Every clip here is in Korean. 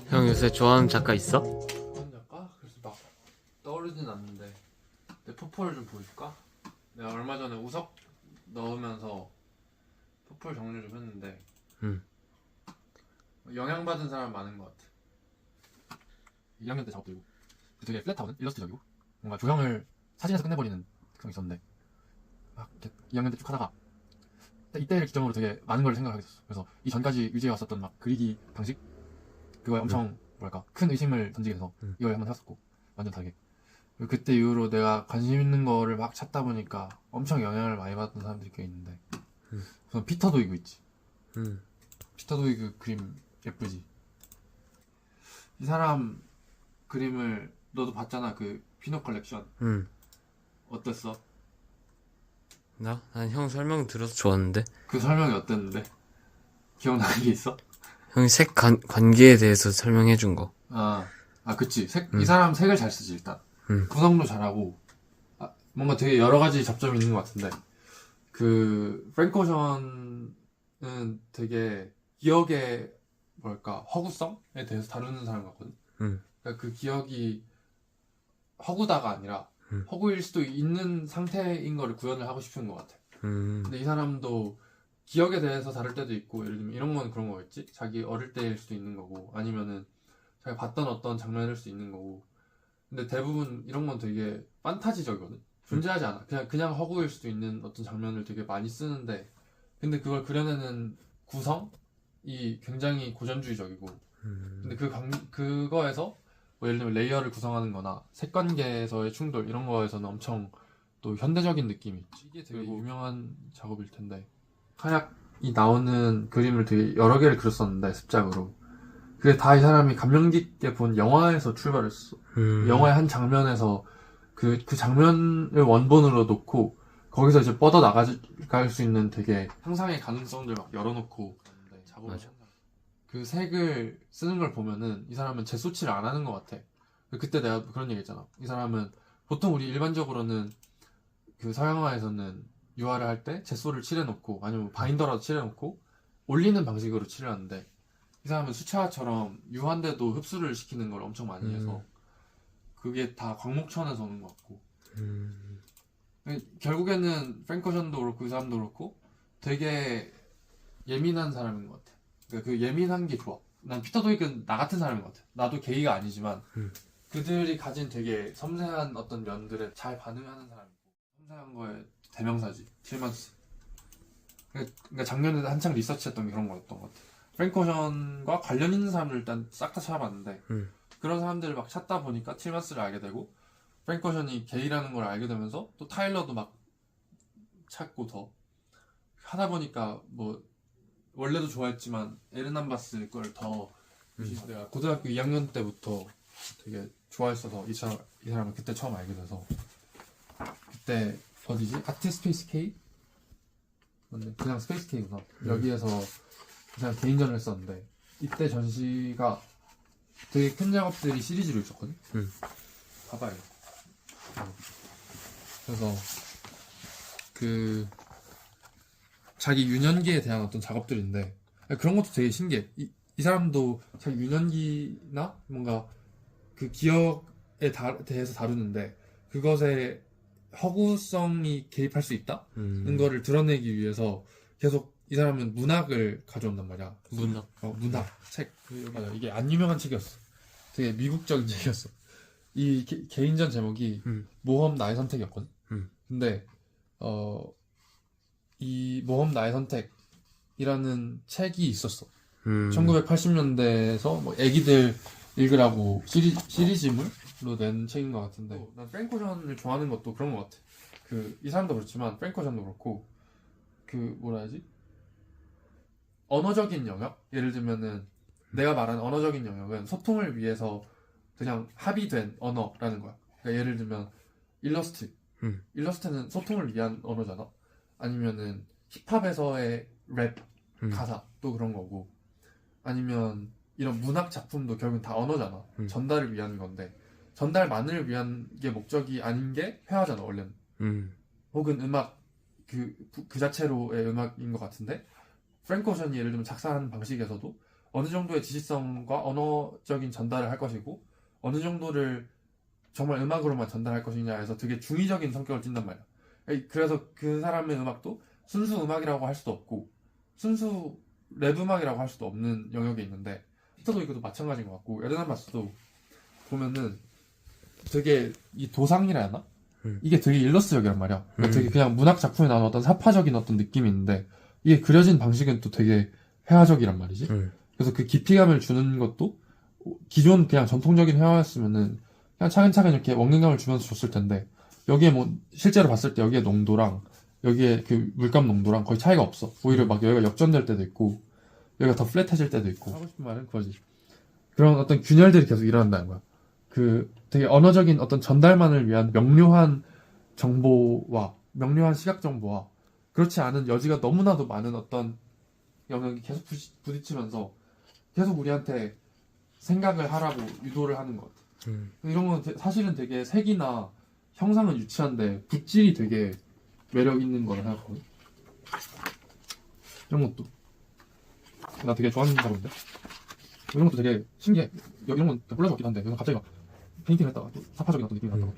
형 요새 좋아하는 작가 있어? 좋아하는 작가? 그래서 막 떠오르진 않는데 내 포폴 좀 보여줄까? 내가 얼마 전에 우석 넣으면서 포폴 정리 좀 했는데 응. 영향받은 사람 많은 것 같아. 2학년 때 작업들고 되게 플랫하거든? 일러스트적이고 뭔가 조형을 사진에서 끝내버리는 그런 게 있었는데 막 이렇게 2학년 때 쭉 하다가 이때를 기점으로 되게 많은 걸 생각하게 됐어. 그래서 이 전까지 유지해왔었던 막 그리기 방식 그거에 엄청 뭐랄까 큰 의심을 던지게 돼서 이걸 한번 해봤었고 완전 다르게. 그리고 그때 이후로 내가 관심 있는 거를 막 찾다 보니까 엄청 영향을 많이 받았던 사람들이 꽤 있는데 우선 피터 도이그 있지. 응. 피터 도이그 그림 예쁘지. 이 사람 그림을 너도 봤잖아. 그 피노 컬렉션 응. 어땠어? 나? 난 형 설명 들어서 좋았는데. 그 설명이 어땠는데? 기억나는 게 있어? 형이 색 관계에 대해서 설명해 준 거. 그치. 이 사람 색을 잘 쓰지, 일단. 구성도 잘하고, 뭔가 되게 여러 가지 접점이 있는 것 같은데, 프랭크 오션은 되게 기억의, 뭐랄까, 허구성에 대해서 다루는 사람 같거든? 응. 그러니까 그 기억이 허구다가 아니라, 허구일 수도 있는 상태인 거를 구현을 하고 싶은 것 같아. 근데 이 사람도 기억에 대해서 다룰 때도 있고, 예를 들면 이런 건 그런 거겠지? 자기 어릴 때일 수도 있는 거고, 아니면은 자기가 봤던 어떤 장면일 수도 있는 거고. 근데 대부분 이런 건 되게 판타지적이거든? 존재하지 않아. 그냥 허구일 수도 있는 어떤 장면을 되게 많이 쓰는데, 근데 그걸 그려내는 구성이 굉장히 고전주의적이고, 근데 그거에서 뭐 예를 들면 레이어를 구성하는 거나 색관계에서의 충돌 이런 거에서는 엄청 또 현대적인 느낌이 있지. 이게 되게 유명한 작업일 텐데 카약이 나오는 그림을 되게 여러 개를 그렸었는데 습작으로 그게 다 이 사람이 감명 깊게 본 영화에서 출발했어. 영화의 한 장면에서 그 장면을 원본으로 놓고 거기서 이제 뻗어 나갈 수 있는 되게 상상의 가능성들 막 열어놓고 작업을 맞아. 한다. 그 색을 쓰는 걸 보면은 이 사람은 재소치를 안 하는 것 같아. 그때 내가 그런 얘기 했잖아. 이 사람은 보통 우리 일반적으로는 그 서양화에서는 유화를 할 때 젯소를 칠해놓고 아니면 바인더라도 칠해놓고 올리는 방식으로 칠하는데 이 사람은 수채화처럼 유화인데도 흡수를 시키는 걸 엄청 많이 해서 그게 다 광목천에서 오는 것 같고 결국에는 프랭크 오션도 그렇고 이 사람도 그렇고 되게 예민한 사람인 것 같아. 그러니까 그 예민한 게 좋아. 난 피터 도익은 나 같은 사람인 것 같아. 나도 게이가 아니지만 그들이 가진 되게 섬세한 어떤 면들에 잘 반응하는 사람이고 섬세한 거에 대명사지. 틸만스. 그러니까 작년에 한창 리서치했던 게 그런 거였던 것 같아. 프랭크 오션과 관련 있는 사람들 일단 싹 다 찾아봤는데 그런 사람들을 막 찾다 보니까 틸만스를 알게 되고 프랭크 오션이 게이라는 걸 알게 되면서 또 타일러도 막 찾고 더 하다 보니까 뭐 원래도 좋아했지만 에르난바스 걸 더 내가 고등학교 2학년 때부터 되게 좋아했어서 이 사람을 그때 처음 알게 돼서 그때 어디지? 아트 스페이스 K? 맞네. 그냥 스페이스 K구나. 여기에서 그냥 개인전을 했었는데 이때 전시가 되게 큰 작업들이 시리즈로 있었거든? 봐봐요. 그래서 자기 유년기에 대한 어떤 작업들인데 그런 것도 되게 신기해. 이 사람도 자기 유년기나 뭔가 그 기억에 대해서 다루는데 그것에 허구성이 개입할 수 있다는 거를 드러내기 위해서 계속 이 사람은 문학을 가져온단 말이야. 문학. 문학 책. 맞아. 이게 안 유명한 책이었어. 되게 미국적인 책이었어. 이 개인전 제목이 모험 나의 선택이었거든. 근데 이 모험 나의 선택이라는 책이 있었어. 1980년대에서 뭐 애기들 읽으라고 시리즈물로 낸 책인 것 같은데 난 프랭크 오션을 좋아하는 것도 그런 것 같아. 이 사람도 그렇지만 프랭크 오션도 그렇고 뭐라 해야지? 언어적인 영역? 예를 들면은 내가 말하는 언어적인 영역은 소통을 위해서 그냥 합의된 언어라는 거야. 그러니까 예를 들면 일러스트는 소통을 위한 언어잖아. 아니면은 힙합에서의 랩 가사도 그런 거고 아니면 이런 문학 작품도 결국은 다 언어잖아. 전달을 위한 건데 전달만을 위한 게 목적이 아닌 게 회화잖아 원래는. 혹은 음악 그 자체로의 음악인 것 같은데 프랭크 오션이 예를 들면 작사하는 방식에서도 어느 정도의 지시성과 언어적인 전달을 할 것이고 어느 정도를 정말 음악으로만 전달할 것이냐에서 되게 중의적인 성격을 띈단 말이야. 그래서 그 사람의 음악도 순수 음악이라고 할 수도 없고 순수 랩 음악이라고 할 수도 없는 영역에 있는데 피터도 이것도 마찬가지인 것 같고 에르난바스도 보면은 되게 이 도상이라 해야 하나? 이게 되게 일러스적이란 말이야. 그러니까 되게 그냥 문학 작품에 나오는 어떤 사파적인 어떤 느낌이 있는데 이게 그려진 방식은 또 되게 회화적이란 말이지. 그래서 그 깊이감을 주는 것도 기존 그냥 전통적인 회화였으면은 그냥 차근차근 이렇게 원근감을 주면서 줬을 텐데 여기에 뭐 실제로 봤을 때 여기에 농도랑 여기에 그 물감 농도랑 거의 차이가 없어. 오히려 막 여기가 역전될 때도 있고 여기가 더 플랫해질 때도 있고 하고 싶은 말은 그거지. 그런 어떤 균열들이 계속 일어난다는 거야. 그 되게 언어적인 어떤 전달만을 위한 명료한 정보와 명료한 시각 정보와 그렇지 않은 여지가 너무나도 많은 어떤 영역이 계속 부딪히면서 계속 우리한테 생각을 하라고 유도를 하는 것 같아. 이런 건 사실은 되게 색이나 형상은 유치한데 붓질이 되게 매력 있는 거라 생각하거든. 이런 것도 나 되게 좋아하는 작업인데 이런 것도 되게 신기해. 이런 건 홀라서 같기도 한데 갑자기 막 페인팅을 했다가 또 사파적인 어떤 느낌이 난다고.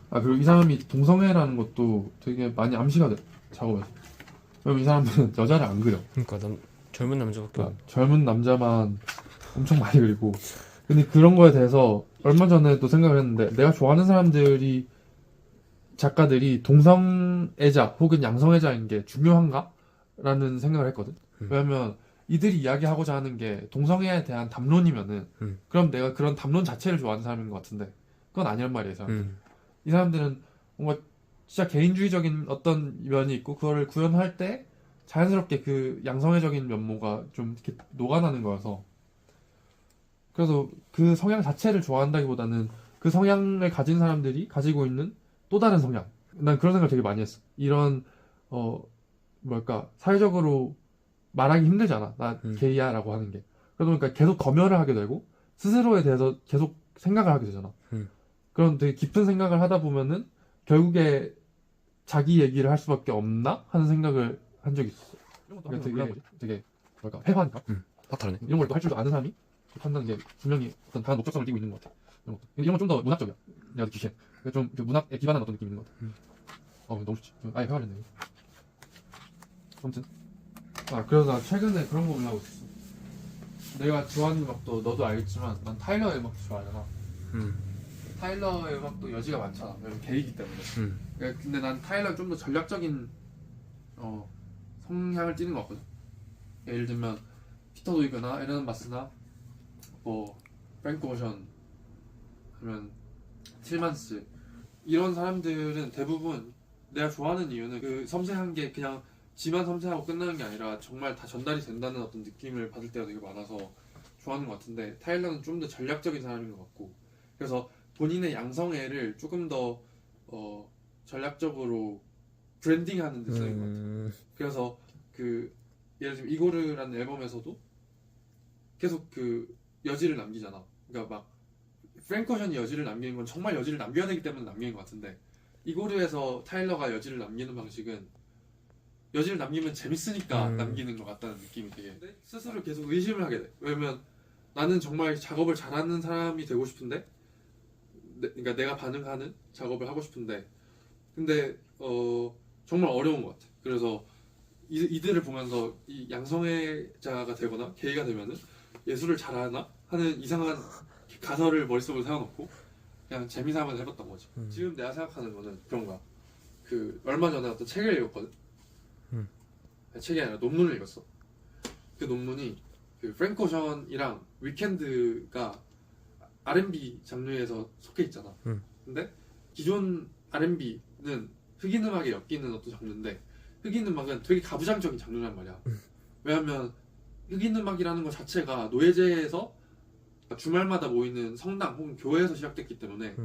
그리고 이 사람이 동성애라는 것도 되게 많이 암시가 돼 작업에서. 왜냐면 이 사람은 여자를 안 그려. 그러니까 젊은 남자밖에 없. 젊은 남자만 엄청 많이 그리고. 근데 그런 거에 대해서 얼마 전에 또 생각을 했는데 내가 좋아하는 사람들이 작가들이 동성애자 혹은 양성애자인 게 중요한가? 라는 생각을 했거든. 왜냐면 이들이 이야기하고자 하는 게 동성애에 대한 담론이면은 그럼 내가 그런 담론 자체를 좋아하는 사람인 것 같은데 그건 아니란 말이에요. 이 사람들. 이 사람들은 뭔가 진짜 개인주의적인 어떤 면이 있고 그거를 구현할 때 자연스럽게 그 양성애적인 면모가 좀 이렇게 녹아나는 거여서 그래서 그 성향 자체를 좋아한다기보다는 그 성향을 가진 사람들이 가지고 있는 또 다른 성향. 난 그런 생각을 되게 많이 했어. 이런 사회적으로 말하기 힘들잖아. 나 게이야 라고 하는 게. 그러다 보니까 계속 검열을 하게 되고 스스로에 대해서 계속 생각을 하게 되잖아. 그런 되게 깊은 생각을 하다 보면은 결국에 자기 얘기를 할 수밖에 없나? 하는 생각을 한 적이 있었어. 이런 것도 되게 회화니까? 확 다르네. 이런 걸 또 할 줄도 아는 사람이 한다는 게 분명히 어떤 다른 목적성을 띠고 있는 것 같아. 이런 건 좀 더 문학적이야. 내가 느끼기엔. 좀 그 문학에 기반한 어떤 느낌이 있는 것 같아. 너무 좋지. 아예 회화를 했네. 아무튼. 그래서 나 최근에 그런 고민을 하고 있었어. 내가 좋아하는 음악도 너도 알겠지만 난 타일러의 음악도 좋아하잖아. 타일러의 음악도 여지가 많잖아. 왜냐면 게이기 때문에. 근데 난 타일러 좀 더 전략적인 성향을 띠는 것 같거든. 예를 들면 피터 도이그나 에르난 바스나 뭐 프랭크 오션 아니면 틸만스 이런 사람들은 대부분 내가 좋아하는 이유는 그 섬세한 게 그냥 지만 섬세하고 끝나는 게 아니라 정말 다 전달이 된다는 어떤 느낌을 받을 때가 되게 많아서 좋아하는 것 같은데 타일러는 좀 더 전략적인 사람인 것 같고 그래서 본인의 양성애를 조금 더 전략적으로 브랜딩하는 데 쓰는 것 같아요. 그래서 그 예를 들면 이고르라는 앨범에서도 계속 그 여지를 남기잖아. 그러니까 막 프랭크 오션이 여지를 남기는 건 정말 여지를 남겨야 되기 때문에 남기는 것 같은데 이고르에서 타일러가 여지를 남기는 방식은 여지를 남기면 재밌으니까 남기는 것 같다는 느낌이 되게 스스로 계속 의심을 하게 돼. 왜냐면 나는 정말 작업을 잘하는 사람이 되고 싶은데 그러니까 내가 반응하는 작업을 하고 싶은데 근데 정말 어려운 것 같아. 그래서 이들을 보면서 이 양성애자가 되거나 게이가 되면은 예술을 잘하나 하는 이상한 가설을 머릿속으로 세워놓고 그냥 재미삼아 해봤던 거지. 지금 내가 생각하는 거는 그런 거야. 그 얼마 전에 어떤 책을 읽었거든. 책이 아니라 논문을 읽었어. 그 논문이 그 프랭크 오션이랑 위켄드가 R&B 장르에서 속해 있잖아. 근데 기존 R&B는 흑인 음악에 엮이는 어떤 장르인데 흑인 음악은 되게 가부장적인 장르란 말이야. 왜냐면 흑인 음악이라는 것 자체가 노예제에서 주말마다 모이는 성당 혹은 교회에서 시작됐기 때문에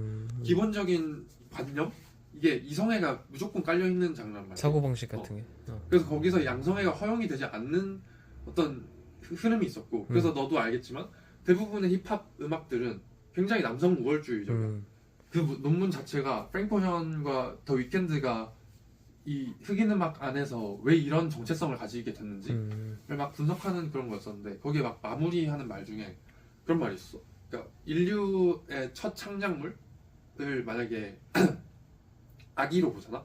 기본적인 관념? 이게 이성애가 무조건 깔려있는 장르란 말이야. 사고방식 같은 게. 그래서 거기서 양성애가 허용이 되지 않는 어떤 흐름이 있었고 그래서 너도 알겠지만 대부분의 힙합 음악들은 굉장히 남성 우월주의적이야. 그 논문 자체가 프랭크 오션과 더 위켄드가 이 흑인 음악 안에서 왜 이런 정체성을 가지게 됐는지를 음. 막 분석하는 그런 거였었는데 거기에 막 마무리하는 말 중에 그런 말이 있어. 그러니까 인류의 첫 창작물을 만약에 아기로 보잖아.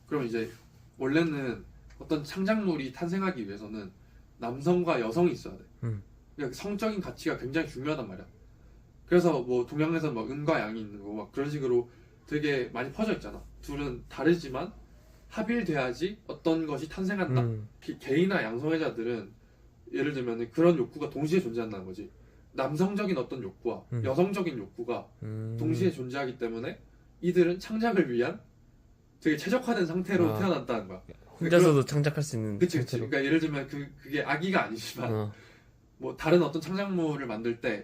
그럼 이제 원래는 어떤 창작물이 탄생하기 위해서는 남성과 여성이 있어야 돼. 그러니까 성적인 가치가 굉장히 중요하단 말이야. 그래서 뭐 동양에서 막 음과 양이 있는 거 막 그런 식으로 되게 많이 퍼져 있잖아. 둘은 다르지만 합일돼야지 어떤 것이 탄생한다. 게이나 양성애자들은 예를 들면 그런 욕구가 동시에 존재한다는 거지. 남성적인 어떤 욕구와 여성적인 욕구가 동시에 존재하기 때문에 이들은 창작을 위한 되게 최적화된 상태로 아. 태어났다는 거야. 혼자서도 창작할 수 있는 그치. 상태로. 그러니까 예를 들면 그게 아기가 아니지만 어. 뭐 다른 어떤 창작물을 만들 때